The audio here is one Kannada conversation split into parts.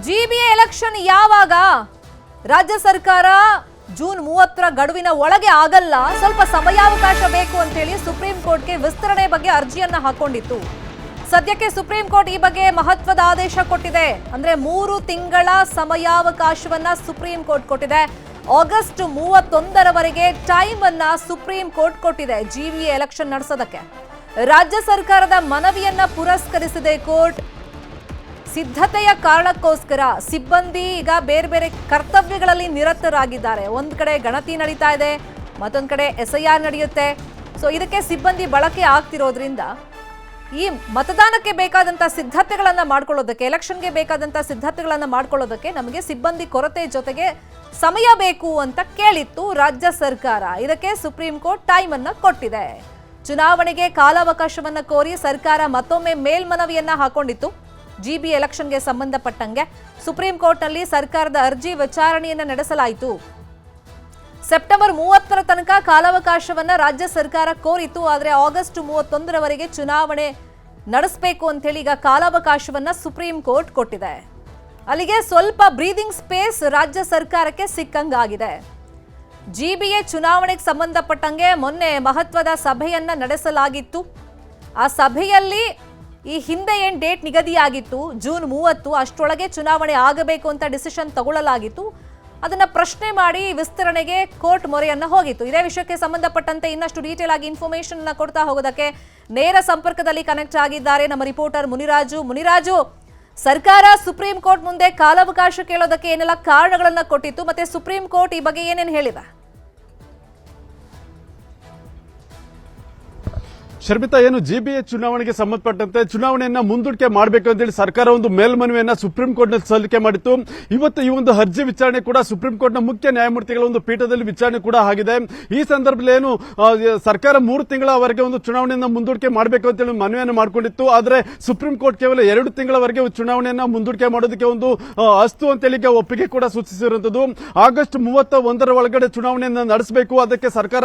ಜಿಬಿಎ ಎಲೆಕ್ಷನ್ ಯಾವಾಗ? ರಾಜ್ಯ ಸರ್ಕಾರ ಜೂನ್ 30ರ ಗಡುವಿನ ಒಳಗೆ ಆಗಲ್ಲ, ಸ್ವಲ್ಪ ಸಮಯಾವಕಾಶ ಬೇಕು ಅಂತ ಹೇಳಿ ಸುಪ್ರೀಂ ಕೋರ್ಟ್ಗೆ ವಿಸ್ತರಣೆ ಬಗ್ಗೆ ಅರ್ಜಿಯನ್ನ ಹಾಕೊಂಡಿತ್ತು. ಸದ್ಯಕ್ಕೆ ಸುಪ್ರೀಂ ಕೋರ್ಟ್ ಈ ಬಗ್ಗೆ ಮಹತ್ವದ ಆದೇಶ ಕೊಟ್ಟಿದೆ. ಅಂದ್ರೆ 3 ತಿಂಗಳ ಸಮಯಾವಕಾಶವನ್ನ ಸುಪ್ರೀಂ ಕೋರ್ಟ್ ಕೊಟ್ಟಿದೆ. ಆಗಸ್ಟ್ 31ರವರೆಗೆ ಟೈಮ್ ಅನ್ನ ಸುಪ್ರೀಂ ಕೋರ್ಟ್ ಕೊಟ್ಟಿದೆ ಜಿಬಿಎ ಎಲೆಕ್ಷನ್ ನಡೆಸೋದಕ್ಕೆ. ರಾಜ್ಯ ಸರ್ಕಾರದ ಮನವಿಯನ್ನ ಪುರಸ್ಕರಿಸಿದೆ ಕೋರ್ಟ್. ಸಿದ್ಧತೆಯ ಕಾರಣಕ್ಕೋಸ್ಕರ ಸಿಬ್ಬಂದಿ ಈಗ ಬೇರೆ ಬೇರೆ ಕರ್ತವ್ಯಗಳಲ್ಲಿ ನಿರತರಾಗಿದ್ದಾರೆ. ಒಂದ್ ಕಡೆ ಗಣತಿ ನಡೀತಾ ಇದೆ, ಮತ್ತೊಂದ್ ಕಡೆ SIR ನಡೆಯುತ್ತೆ. ಸೊ ಇದಕ್ಕೆ ಸಿಬ್ಬಂದಿ ಬಳಕೆ ಆಗ್ತಿರೋದ್ರಿಂದ ಈ ಮತದಾನಕ್ಕೆ ಬೇಕಾದಂತ ಸಿದ್ಧತೆಗಳನ್ನ ಮಾಡ್ಕೊಳ್ಳೋದಕ್ಕೆ, ಎಲೆಕ್ಷನ್ಗೆ ಬೇಕಾದಂತ ಸಿದ್ಧತೆಗಳನ್ನ ಮಾಡ್ಕೊಳ್ಳೋದಕ್ಕೆ ನಮಗೆ ಸಿಬ್ಬಂದಿ ಕೊರತೆ ಜೊತೆಗೆ ಸಮಯ ಬೇಕು ಅಂತ ಕೇಳಿತ್ತು ರಾಜ್ಯ ಸರ್ಕಾರ. ಇದಕ್ಕೆ ಸುಪ್ರೀಂ ಕೋರ್ಟ್ ಟೈಮ್ ಅನ್ನ ಕೊಟ್ಟಿದೆ. ಚುನಾವಣೆಗೆ ಕಾಲಾವಕಾಶವನ್ನ ಕೋರಿ ಸರ್ಕಾರ ಮತ್ತೊಮ್ಮೆ ಮೇಲ್ಮನವಿಯನ್ನ ಹಾಕೊಂಡಿತ್ತು. ಜಿಬಿಎ ಎಲೆಕ್ಷನ್ಗೆ ಸಂಬಂಧಪಟ್ಟಂಗೆ ಸುಪ್ರೀಂ ಕೋರ್ಟ್ನಲ್ಲಿ ಸರ್ಕಾರದ ಅರ್ಜಿ ವಿಚಾರಣೆಯನ್ನ ನಡೆಸಲಾಯಿತು. ಸೆಪ್ಟೆಂಬರ್ 30ರ ತನಕ ಕಾಲಾವಕಾಶವನ್ನ ರಾಜ್ಯ ಸರ್ಕಾರ ಕೋರಿತು. ಆದರೆ ಆಗಸ್ಟ್ 31ರವರೆಗೆ ಚುನಾವಣೆ ನಡೆಸಬೇಕು ಅಂತ ಹೇಳಿ ಈಗ ಕಾಲಾವಕಾಶವನ್ನ ಸುಪ್ರೀಂ ಕೋರ್ಟ್ ಕೊಟ್ಟಿದೆ. ಅಲ್ಲಿಗೆ ಸ್ವಲ್ಪ ಬ್ರೀದಿಂಗ್ ಸ್ಪೇಸ್ ರಾಜ್ಯ ಸರ್ಕಾರಕ್ಕೆ ಸಿಕ್ಕಂಗಾಗಿದೆ. ಜಿಬಿಎ ಚುನಾವಣೆಗೆ ಸಂಬಂಧಪಟ್ಟಂಗೆ ಮೊನ್ನೆ ಮಹತ್ವದ ಸಭೆಯನ್ನ ನಡೆಸಲಾಗಿತ್ತು. ಆ ಸಭೆಯಲ್ಲಿ ಈ ಹಿಂದೆ ಏನ್ ಡೇಟ್ ನಿಗದಿಯಾಗಿತ್ತು ಜೂನ್ 30, ಅಷ್ಟರೊಳಗೆ ಚುನಾವಣೆ ಆಗಬೇಕು ಅಂತ ಡಿಸಿಷನ್ ತಗೊಳ್ಳಲಾಗಿತ್ತು. ಅದನ್ನ ಪ್ರಶ್ನೆ ಮಾಡಿ ವಿಸ್ತರಣೆಗೆ ಕೋರ್ಟ್ ಮೊರೆಯನ್ನ ಹೋಗಿತ್ತು. ಇದೇ ವಿಷಯಕ್ಕೆ ಸಂಬಂಧಪಟ್ಟಂತೆ ಇನ್ನಷ್ಟು ಡೀಟೇಲ್ ಆಗಿ ಇನ್ಫಾರ್ಮೇಶನ್ ಅನ್ನ ಕೊಡ್ತಾ ಹೋಗೋದಕ್ಕೆ ನೇರ ಸಂಪರ್ಕದಲ್ಲಿ ಕನೆಕ್ಟ್ ಆಗಿದ್ದಾರೆ ನಮ್ಮ ರಿಪೋರ್ಟರ್ ಮುನಿರಾಜು. ಸರ್ಕಾರ ಸುಪ್ರೀಂ ಕೋರ್ಟ್ ಮುಂದೆ ಕಾಲಾವಕಾಶ ಕೇಳೋದಕ್ಕೆ ಏನೆಲ್ಲ ಕಾರಣಗಳನ್ನ ಕೊಟ್ಟಿತ್ತು, ಮತ್ತೆ ಸುಪ್ರೀಂ ಕೋರ್ಟ್ ಈ ಬಗ್ಗೆ ಏನೇನು ಹೇಳಿದೆ? ಶರ್ಮಿತಾ, ಏನು ಜಿಬಿಎ ಚುನಾವಣೆಗೆ ಸಂಬಂಧಪಟ್ಟಂತೆ ಚುನಾವಣೆಯನ್ನ ಮುಂದೂಡಿಕೆ ಮಾಡಬೇಕು ಅಂತ ಹೇಳಿ ಸರ್ಕಾರ ಒಂದು ಮೇಲ್ಮನವಿಯನ್ನ ಸುಪ್ರೀಂ ಕೋರ್ಟ್ ನಲ್ಲಿ ಸಲ್ಲಿಕೆ ಮಾಡಿತ್ತು. ಇವತ್ತು ಈ ಒಂದು ಅರ್ಜಿ ವಿಚಾರಣೆ ಕೂಡ ಸುಪ್ರೀಂ ಕೋರ್ಟ್ ನ ಮುಖ್ಯ ನ್ಯಾಯಮೂರ್ತಿಗಳ ಒಂದು ಪೀಠದಲ್ಲಿ ವಿಚಾರಣೆ ಕೂಡ ಆಗಿದೆ. ಈ ಸಂದರ್ಭದಲ್ಲಿ ಏನು ಸರ್ಕಾರ 3 ತಿಂಗಳವರೆಗೆ ಒಂದು ಚುನಾವಣೆಯನ್ನ ಮುಂದೂಡಿಕೆ ಮಾಡಬೇಕು ಅಂತ ಹೇಳಿ ಮನವಿಯನ್ನು ಮಾಡಿಕೊಂಡಿತ್ತು. ಆದ್ರೆ ಸುಪ್ರೀಂ ಕೋರ್ಟ್ ಕೇವಲ 2 ತಿಂಗಳವರೆಗೆ ಚುನಾವಣೆಯನ್ನ ಮುಂದೂಡಿಕೆ ಮಾಡೋದಕ್ಕೆ ಒಂದು ಅಸ್ತು ಅಂತೇಳಿ ಒಪ್ಪಿಗೆ ಕೂಡ ಸೂಚಿಸಿರುವಂತದ್ದು. ಆಗಸ್ಟ್ 31ರ ಒಳಗಡೆ ಚುನಾವಣೆಯನ್ನ ನಡೆಸಬೇಕು, ಅದಕ್ಕೆ ಸರ್ಕಾರ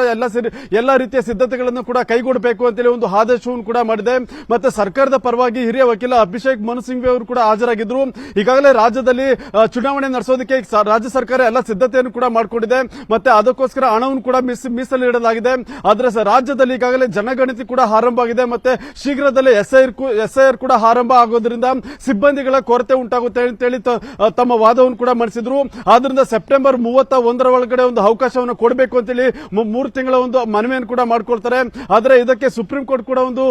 ಎಲ್ಲ ರೀತಿಯ ಸಿದ್ಧತೆಗಳನ್ನು ಕೂಡ ಕೈಗೊಳ್ಳಬೇಕು ಅಂತೇಳಿ ಒಂದು ಆದೇಶವನ್ನು ಕೂಡ ಮಾಡಿದೆ. ಮತ್ತೆ ಸರ್ಕಾರದ ಪರವಾಗಿ ಹಿರಿಯ ವಕೀಲ ಅಭಿಷೇಕ್ ಮನು ಸಿಂಘ್ವಿ ಅವರು ಕೂಡ ಹಾಜರಾಗಿದ್ರು. ಈಗಾಗಲೇ ರಾಜ್ಯದಲ್ಲಿ ಚುನಾವಣೆ ನಡೆಸೋದಕ್ಕೆ ರಾಜ್ಯ ಸರ್ಕಾರ ಎಲ್ಲ ಸಿದ್ಧತೆಯನ್ನು ಕೂಡ ಮಾಡಿಕೊಂಡಿದೆ. ಮತ್ತೆ ಅದಕ್ಕೋಸ್ಕರ ಹಣವನ್ನು ಕೂಡ ಮೀಸಲಿಡಲಾಗಿದೆ. ಆದ್ರೆ ರಾಜ್ಯದಲ್ಲಿ ಈಗಾಗಲೇ ಜನಗಣತಿ ಕೂಡ ಆರಂಭ ಆಗಿದೆ. ಮತ್ತೆ ಶೀಘ್ರದಲ್ಲೇ SIR ಕೂಡ ಆರಂಭ ಆಗೋದ್ರಿಂದ ಸಿಬ್ಬಂದಿಗಳ ಕೊರತೆ ಉಂಟಾಗುತ್ತೆ ಅಂತೇಳಿ ತಮ್ಮ ವಾದವನ್ನು ಕೂಡ ಮಂಡಿಸಿದ್ರು. ಆದ್ರಿಂದ ಸೆಪ್ಟೆಂಬರ್ 31ರ ಒಳಗಡೆ ಒಂದು ಅವಕಾಶವನ್ನು ಕೊಡಬೇಕು ಅಂತೇಳಿ 3 ತಿಂಗಳ ಒಂದು ಮನವಿಯನ್ನು ಕೂಡ ಮಾಡ್ಕೊಳ್ತಾರೆ. ಆದ್ರೆ ಇದಕ್ಕೆ ಸುಪ್ರೀಂ ಕೋರ್ಟ್ ಕೂಡ ಒಂದು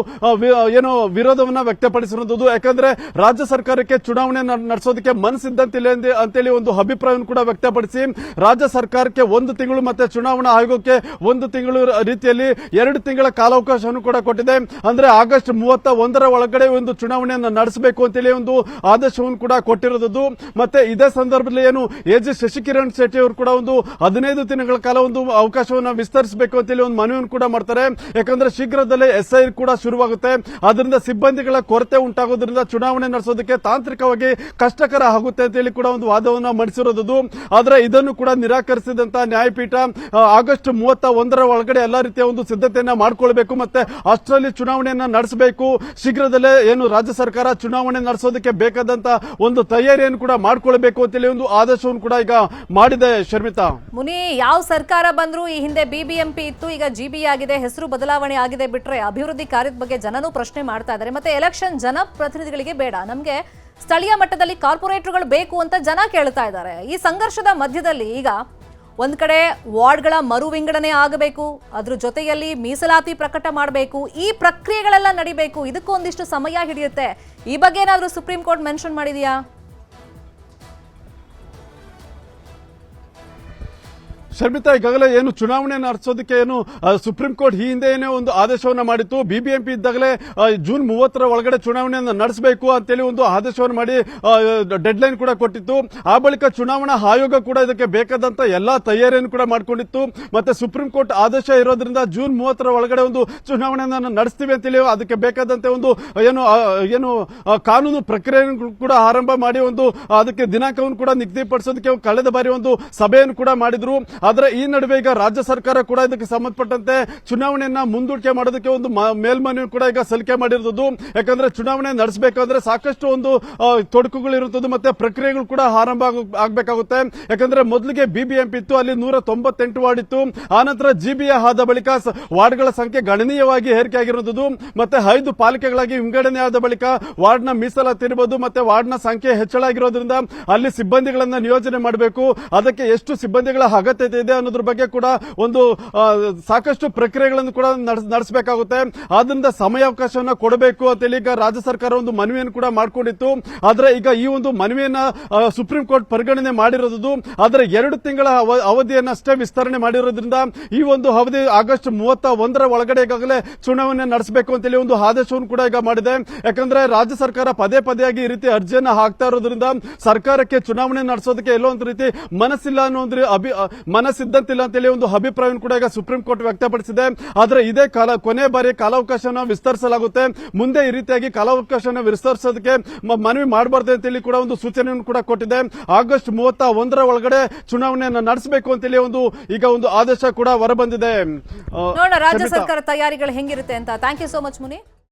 ಏನೋ ವಿರೋಧವನ್ನ ವ್ಯಕ್ತಪಡಿಸಿರುವುದು. ಯಾಕಂದ್ರೆ ರಾಜ್ಯ ಸರ್ಕಾರಕ್ಕೆ ಚುನಾವಣೆ ನಡೆಸೋದಕ್ಕೆ ಮನಸ್ಸಿದ್ದಂತಿಲ್ಲ ಅಂತೇಳಿ ಒಂದು ಅಭಿಪ್ರಾಯವನ್ನು ಕೂಡ ವ್ಯಕ್ತಪಡಿಸಿ ರಾಜ್ಯ ಸರ್ಕಾರಕ್ಕೆ 1 ತಿಂಗಳು ಮತ್ತೆ ಚುನಾವಣಾ ಆಯೋಗಕ್ಕೆ 1 ತಿಂಗಳು ರೀತಿಯಲ್ಲಿ 2 ತಿಂಗಳ ಕಾಲಾವಕಾಶವನ್ನು ಕೂಡ ಕೊಟ್ಟಿದೆ. ಅಂದ್ರೆ ಆಗಸ್ಟ್ 31ರ ಒಳಗಡೆ ಒಂದು ಚುನಾವಣೆಯನ್ನು ನಡೆಸಬೇಕು ಅಂತೇಳಿ ಒಂದು ಆದೇಶವನ್ನು ಕೂಡ ಕೊಟ್ಟಿರೋದು. ಮತ್ತೆ ಇದೇ ಸಂದರ್ಭದಲ್ಲಿ ಏನು AG ಶಶಿಕಿರಣ್ ಶೆಟ್ಟಿ ಅವರು ಕೂಡ ಒಂದು 15 ದಿನಗಳ ಕಾಲ ಒಂದು ಅವಕಾಶವನ್ನು ವಿಸ್ತರಿಸಬೇಕು ಅಂತೇಳಿ ಒಂದು ಮನವಿಯನ್ನು ಕೂಡ ಮಾಡ್ತಾರೆ. ಯಾಕಂದ್ರೆ ಶೀಘ್ರದಲ್ಲೇ SIR ಕೂಡ ಶುರುವಾಗುತ್ತೆ. ಅದರಿಂದ ಸಿಬ್ಬಂದಿಗಳ ಕೊರತೆ ಉಂಟಾಗೋದ್ರಿಂದ ಚುನಾವಣೆ ನಡೆಸೋದಕ್ಕೆ ತಾಂತ್ರಿಕವಾಗಿ ಕಷ್ಟಕರ ಆಗುತ್ತೆ ಅಂತೇಳಿ ಕೂಡ ಒಂದು ವಾದವನ್ನು ಮಂಡಿಸಿರೋದು. ಆದ್ರೆ ಇದನ್ನು ಕೂಡ ನಿರಾಕರಿಸಿದಂತ ನ್ಯಾಯಪೀಠ ಆಗಸ್ಟ್ 31ರ ಒಳಗಡೆ ಎಲ್ಲಾ ರೀತಿಯ ಒಂದು ಸಿದ್ಧತೆಯನ್ನ ಮಾಡಿಕೊಳ್ಬೇಕು, ಮತ್ತೆ ಅಷ್ಟರಲ್ಲಿ ಚುನಾವಣೆಯನ್ನ ನಡೆಸಬೇಕು. ಶೀಘ್ರದಲ್ಲೇ ಏನು ರಾಜ್ಯ ಸರ್ಕಾರ ಚುನಾವಣೆ ನಡೆಸೋದಕ್ಕೆ ಬೇಕಾದಂತ ಒಂದು ತಯಾರಿಯನ್ನು ಕೂಡ ಮಾಡಿಕೊಳ್ಬೇಕು ಅಂತೇಳಿ ಒಂದು ಆದೇಶವನ್ನು ಕೂಡ ಈಗ ಮಾಡಿದೆ. ಶರ್ಮಿತಾ, ಮುನಿ, ಯಾವ ಸರ್ಕಾರ ಬಂದ್ರು ಈ ಹಿಂದೆ BBMP ಇತ್ತು, ಈಗ GBE ಆಗಿದೆ, ಹೆಸರು ಬದಲಾವಣೆ ಆಗಿದೆ ಬಿಟ್ರೆ ಅಭಿವೃದ್ಧಿ ಕಾರ್ಯದ ಬಗ್ಗೆ ಜನನೂ ಪ್ರಶ್ನೆ ಮಾಡ್ತಾ ಇದ್ದಾರೆ. ಮತ್ತೆ ಎಲೆಕ್ಷನ್ ಜನಪ್ರತಿನಿಧಿಗಳಿಗೆ ಬೇಡ, ನಮಗೆ ಸ್ಥಳೀಯ ಮಟ್ಟದಲ್ಲಿ ಕಾರ್ಪೊರೇಟರ್ಗಳು ಬೇಕು ಅಂತ ಜನ ಕೇಳ್ತಾ ಇದ್ದಾರೆ. ಈ ಸಂಘರ್ಷದ ಮಧ್ಯದಲ್ಲಿ ಈಗ ಒಂದ್ ಕಡೆ ವಾರ್ಡ್ಗಳ ಮರು ವಿಂಗಡಣೆ ಆಗಬೇಕು, ಅದ್ರ ಜೊತೆಯಲ್ಲಿ ಮೀಸಲಾತಿ ಪ್ರಕಟ ಮಾಡಬೇಕು, ಈ ಪ್ರಕ್ರಿಯೆಗಳೆಲ್ಲ ನಡಿಬೇಕು. ಇದಕ್ಕೂ ಒಂದಿಷ್ಟು ಸಮಯ ಹಿಡಿಯುತ್ತೆ. ಈ ಬಗ್ಗೆ ಏನಾದರೂ ಸುಪ್ರೀಂ ಕೋರ್ಟ್ ಮೆನ್ಷನ್ ಮಾಡಿದೆಯಾ? ಶರ್ಮಿತಾ, ಈಗಾಗಲೇ ಏನು ಚುನಾವಣೆ ನಡೆಸೋದಕ್ಕೆ ಏನು ಸುಪ್ರೀಂ ಕೋರ್ಟ್ ಈ ಹಿಂದೆ ಏನೋ ಒಂದು ಆದೇಶವನ್ನ ಮಾಡಿತ್ತು. BBMP ಇದ್ದಾಗಲೇ ಜೂನ್ 30ರ ಒಳಗಡೆ ಚುನಾವಣೆಯನ್ನು ನಡೆಸಬೇಕು ಅಂತೇಳಿ ಒಂದು ಆದೇಶವನ್ನು ಮಾಡಿ ಡೆಡ್ ಲೈನ್ ಕೂಡ ಕೊಟ್ಟಿತ್ತು. ಆ ಬಳಿಕ ಚುನಾವಣಾ ಆಯೋಗ ಕೂಡ ಇದಕ್ಕೆ ಬೇಕಾದಂತ ಎಲ್ಲಾ ತಯಾರಿಯನ್ನು ಕೂಡ ಮಾಡಿಕೊಂಡಿತ್ತು. ಮತ್ತೆ ಸುಪ್ರೀಂ ಕೋರ್ಟ್ ಆದೇಶ ಇರೋದ್ರಿಂದ ಜೂನ್ 30ರ ಒಳಗಡೆ ಒಂದು ಚುನಾವಣೆಯನ್ನು ನಡೆಸ್ತೀವಿ ಅಂತೇಳಿ ಅದಕ್ಕೆ ಬೇಕಾದಂತೆ ಒಂದು ಏನು ಕಾನೂನು ಪ್ರಕ್ರಿಯೆಯನ್ನು ಕೂಡ ಆರಂಭ ಮಾಡಿ ಒಂದು ಅದಕ್ಕೆ ದಿನಾಂಕವನ್ನು ಕೂಡ ನಿಗದಿಪಡಿಸೋದಕ್ಕೆ ಕಳೆದ ಬಾರಿ ಒಂದು ಸಭೆಯನ್ನು ಕೂಡ ಮಾಡಿದ್ರು. ಆದ್ರೆ ಈ ನಡುವೆ ಈಗ ರಾಜ್ಯ ಸರ್ಕಾರ ಕೂಡ ಇದಕ್ಕೆ ಸಂಬಂಧಪಟ್ಟಂತೆ ಚುನಾವಣೆಯನ್ನ ಮುಂದೂಡಿಕೆ ಮಾಡೋದಕ್ಕೆ ಒಂದು ಮೇಲ್ಮನವಿ ಕೂಡ ಈಗ ಸಲ್ಲಿಕೆ ಮಾಡಿರೋದು. ಯಾಕಂದ್ರೆ ಚುನಾವಣೆ ನಡೆಸಬೇಕಾದ್ರೆ ಸಾಕಷ್ಟು ಒಂದು ತೊಡಕುಗಳು ಇರುತ್ತದೆ, ಮತ್ತೆ ಪ್ರಕ್ರಿಯೆಗಳು ಕೂಡ ಆರಂಭ ಆಗಬೇಕಾಗುತ್ತೆ. ಯಾಕಂದ್ರೆ ಮೊದಲಿಗೆ ಬಿಬಿಎಂಪಿ ಇತ್ತು, ಅಲ್ಲಿ 198 ವಾರ್ಡ್ ಇತ್ತು. ಆನಂತರ ಜಿಬಿಎ ಆದ ಬಳಿಕ ವಾರ್ಡ್ಗಳ ಸಂಖ್ಯೆ ಗಣನೀಯವಾಗಿ ಏರಿಕೆ ಆಗಿರುವುದು, ಮತ್ತೆ 5 ಪಾಲಿಕೆಗಳಾಗಿ ವಿಂಗಡಣೆ ಆದ ಬಳಿಕ ವಾರ್ಡ್ನ ಮೀಸಲಾತಿ ಇರಬಹುದು, ಮತ್ತೆ ವಾರ್ಡ್ನ ಸಂಖ್ಯೆ ಹೆಚ್ಚಳ ಆಗಿರೋದ್ರಿಂದ ಅಲ್ಲಿ ಸಿಬ್ಬಂದಿಗಳನ್ನ ನಿಯೋಜನೆ ಮಾಡಬೇಕು. ಅದಕ್ಕೆ ಎಷ್ಟು ಸಿಬ್ಬಂದಿಗಳ ಅಗತ್ಯತೆ ಇದೆ ಅನ್ನೋದ್ರ ಬಗ್ಗೆ ಕೂಡ ಒಂದು ಸಾಕಷ್ಟು ಪ್ರಕ್ರಿಯೆಗಳನ್ನು ಕೂಡ ನಡೆಸಬೇಕಾಗುತ್ತೆ. ಆದ್ರಿಂದ ಸಮಯಾವಕಾಶವನ್ನ ಕೊಡಬೇಕು ಅಂತೇಳಿ ಈಗ ರಾಜ್ಯ ಸರ್ಕಾರ ಒಂದು ಮನವಿಯನ್ನು ಕೂಡ ಮಾಡಿಕೊಂಡಿತ್ತು. ಆದ್ರೆ ಈಗ ಈ ಒಂದು ಮನವಿಯನ್ನ ಸುಪ್ರೀಂ ಕೋರ್ಟ್ ಪರಿಗಣನೆ ಮಾಡಿರೋದು. ಆದ್ರೆ 2 ತಿಂಗಳ ಅವಧಿಯನ್ನಷ್ಟೇ ವಿಸ್ತರಣೆ ಮಾಡಿರೋದ್ರಿಂದ ಈ ಒಂದು ಅವಧಿ ಆಗಸ್ಟ್ 31ರ ಒಳಗಡೆ ಈಗಾಗಲೇ ಚುನಾವಣೆ ನಡೆಸಬೇಕು ಅಂತೇಳಿ ಒಂದು ಆದೇಶವನ್ನು ಕೂಡ ಈಗ ಮಾಡಿದೆ. ಯಾಕಂದ್ರೆ ರಾಜ್ಯ ಸರ್ಕಾರ ಪದೇ ಪದೇಯಾಗಿ ಈ ರೀತಿ ಅರ್ಜಿಯನ್ನ ಹಾಕ್ತಾ ಇರೋದ್ರಿಂದ ಸರ್ಕಾರಕ್ಕೆ ಚುನಾವಣೆ ನಡೆಸೋದಕ್ಕೆ ಎಲ್ಲೋ ಒಂದು ರೀತಿ ಮನಸ್ಸಿಲ್ಲ ಅನ್ನೋ ಮನಸ್ಸಿದ್ದಂತಿಲ್ಲ ಅಂತೇಳಿ ಒಂದು ಅಭಿಪ್ರಾಯವನ್ನು ಕೂಡ ಈಗ ಸುಪ್ರೀಂ ಕೋರ್ಟ್ ವ್ಯಕ್ತಪಡಿಸಿದೆ. ಆದ್ರೆ ಇದೇ ಕೊನೆ ಬಾರಿ ಕಾಲಾವಕಾಶನ ವಿಸ್ತರಿಸಲಾಗುತ್ತೆ. ಮುಂದೆ ಈ ರೀತಿಯಾಗಿ ಕಾಲಾವಕಾಶನ ವಿಸ್ತರಿಸೋದಕ್ಕೆ ಮನವಿ ಮಾಡಬಾರ್ದು ಅಂತೇಳಿ ಕೂಡ ಒಂದು ಸೂಚನೆಯನ್ನು ಕೂಡ ಕೊಟ್ಟಿದೆ. ಆಗಸ್ಟ್ 31ರ ಒಳಗಡೆ ಚುನಾವಣೆಯನ್ನು ನಡೆಸಬೇಕು ಅಂತೇಳಿ ಈಗ ಒಂದು ಆದೇಶ ಕೂಡ ಹೊರಬಂದಿದೆ. ನೋಡೋಣ ರಾಜ್ಯ ಸರ್ಕಾರ ತಯಾರಿಗಳು ಹೆಂಗಿರುತ್ತೆ ಅಂತ. Thank you so much Muni.